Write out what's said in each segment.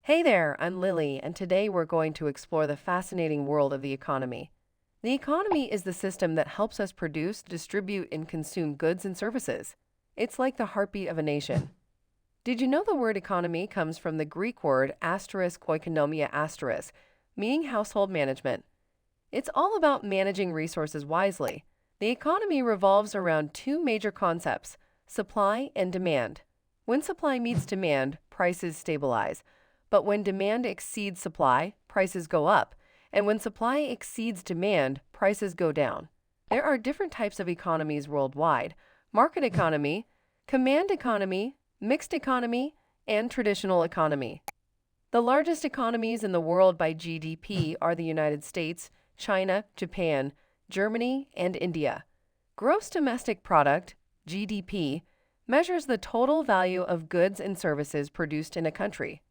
Hey there, I'm Lily, and today we're going to explore the fascinating world of the economy. The economy is the system that helps us produce, distribute, and consume goods and services. It's like the heartbeat of a nation. Did you know the word economy comes from the Greek word asterisk oikonomia asterisk, meaning household management? It's all about managing resources wisely. The economy revolves around two major concepts: supply and demand. When supply meets demand, prices stabilize. But when demand exceeds supply, prices go up. And when supply exceeds demand, prices go down. There are different types of economies worldwide: market economy, command economy, mixed economy, and traditional economy. The largest economies in the world by GDP are the United States, China, Japan, Germany, and India. Gross domestic product, GDP, measures the total value of goods and services produced in a country.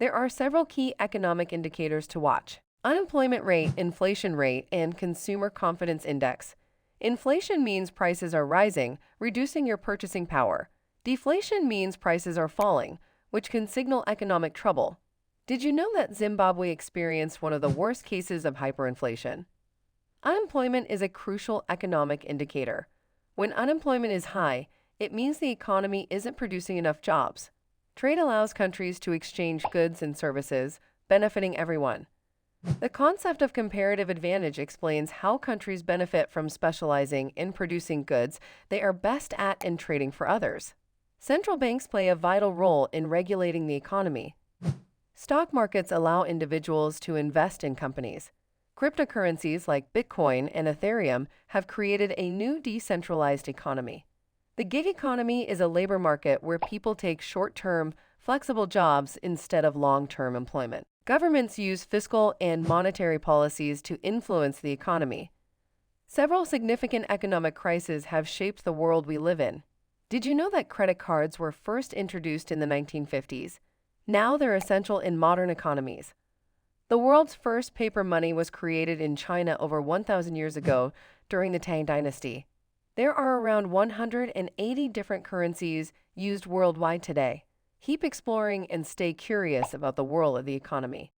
There are several key economic indicators to watch: unemployment rate, inflation rate, and consumer confidence index. Inflation means prices are rising, reducing your purchasing power. Deflation means prices are falling, which can signal economic trouble. Did you know that Zimbabwe experienced one of the worst cases of hyperinflation? Unemployment is a crucial economic indicator. When unemployment is high, it means the economy isn't producing enough jobs. Trade allows countries to exchange goods and services, benefiting everyone. The concept of comparative advantage explains how countries benefit from specializing in producing goods they are best at and trading for others. Central banks play a vital role in regulating the economy. Stock markets allow individuals to invest in companies. Cryptocurrencies like Bitcoin and Ethereum have created a new decentralized economy. The gig economy is a labor market where people take short-term, flexible jobs instead of long-term employment. Governments use fiscal and monetary policies to influence the economy. Several significant economic crises have shaped the world we live in. Did you know that credit cards were first introduced in the 1950s? Now they're essential in modern economies. The world's first paper money was created in China over 1,000 years ago during the Tang Dynasty. There are around 180 different currencies used worldwide today. Keep exploring and stay curious about the world of the economy.